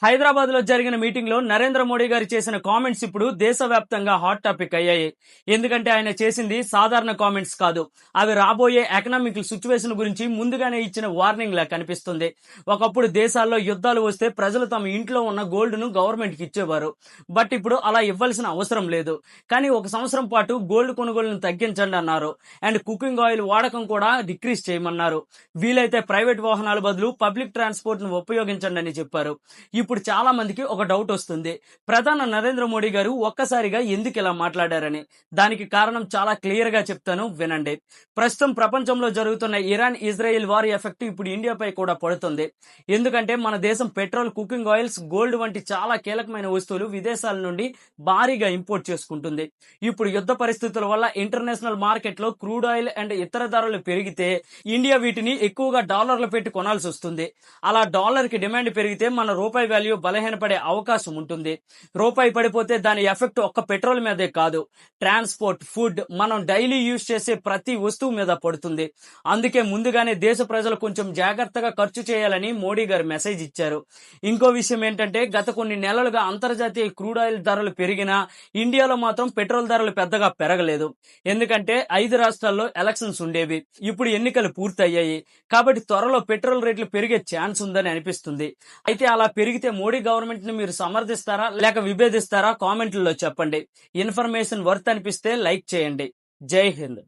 హైదరాబాద్ లో జరిగిన మీటింగ్ లో నరేంద్ర మోడీ గారు చేసిన కామెంట్స్ ఇప్పుడు దేశవ్యాప్తంగా హాట్ టాపిక్ అయ్యాయి. ఎందుకంటే ఆయన చేసింది సాధారణ కామెంట్స్ కాదు, అవి రాబోయే ఎకనామిక్ సిచ్యువేషన్ గురించి ముందుగానే ఇచ్చిన వార్నింగ్ లా కనిపిస్తుంది. ఒకప్పుడు దేశాల్లో యుద్ధాలు వస్తే ప్రజలు తమ ఇంట్లో ఉన్న గోల్డ్ ను గవర్నమెంట్ కి ఇచ్చేవారు. బట్ ఇప్పుడు అలా ఇవ్వాల్సిన అవసరం లేదు. కానీ ఒక సంవత్సరం పాటు గోల్డ్ కొనుగోలును తగ్గించండి అన్నారు. అండ్ కుకింగ్ ఆయిల్ వాడకం కూడా డిక్రీజ్ చేయమన్నారు. వీలైతే ప్రైవేట్ వాహనాల బదులు పబ్లిక్ ట్రాన్స్పోర్ట్ ను ఉపయోగించండి అని చెప్పారు. ఇప్పుడు చాలా మందికి ఒక డౌట్ వస్తుంది, ప్రధాని నరేంద్ర మోడీ గారు ఒక్కసారిగా ఎందుకు ఇలా మాట్లాడారని. దానికి కారణం చాలా క్లియర్ గా చెప్తాను, వినండి. ప్రస్తుతం ప్రపంచంలో జరుగుతున్న ఇరాన్ ఇజ్రాయెల్ వార్ ఎఫెక్ట్ ఇప్పుడు ఇండియాపై కూడా పడుతుంది. ఎందుకంటే మన దేశం పెట్రోల్, కుకింగ్ ఆయిల్స్, గోల్డ్ వంటి చాలా కీలకమైన వస్తువులు విదేశాల నుండి భారీగా ఇంపోర్ట్ చేసుకుంటుంది. ఇప్పుడు యుద్ధ పరిస్థితుల వల్ల ఇంటర్నేషనల్ మార్కెట్ లో క్రూడ్ ఆయిల్ అండ్ ఇతర ధరలు పెరిగితే ఇండియా వీటిని ఎక్కువగా డాలర్లు పెట్టి కొనాల్సి వస్తుంది. అలా డాలర్ కి డిమాండ్ పెరిగితే మన రూపాయి వాల్యూ బలహీనపడే అవకాశం ఉంటుంది. రూపాయి పడిపోతే దాని ఎఫెక్ట్ ఒక్క పెట్రోల్ మీదే కాదు, ట్రాన్స్పోర్ట్, ఫుడ్, మనం డైలీ యూజ్ చేసే ప్రతి వస్తువు మీద పడుతుంది. అందుకే ముందుగానే దేశ ప్రజలు కొంచెం జాగ్రత్తగా ఖర్చు చేయాలని మోడీ గారు మెసేజ్ ఇచ్చారు. ఇంకో విషయం ఏంటంటే, గత కొన్ని నెలలుగా అంతర్జాతీయ క్రూడ్ ఆయిల్ ధరలు పెరిగినా ఇండియాలో మాత్రం పెట్రోల్ ధరలు పెద్దగా పెరగలేదు. ఎందుకంటే 5 రాష్ట్రాల్లో ఎలక్షన్స్ ఉండేవి, ఇప్పుడు ఎన్నికలు పూర్తయ్యాయి. కాబట్టి త్వరలో పెట్రోల్ రేట్లు పెరిగే ఛాన్స్ ఉందని అనిపిస్తుంది. అయితే అలా పెరిగితే మోడీ గవర్నమెంట్ ని మీరు సమర్థిస్తారా లేక విభేదిస్తారా? కామెంట్లలో చెప్పండి. ఇన్ఫర్మేషన్ వర్త్ అనిపిస్తే లైక్ చేయండి. జై హింద్.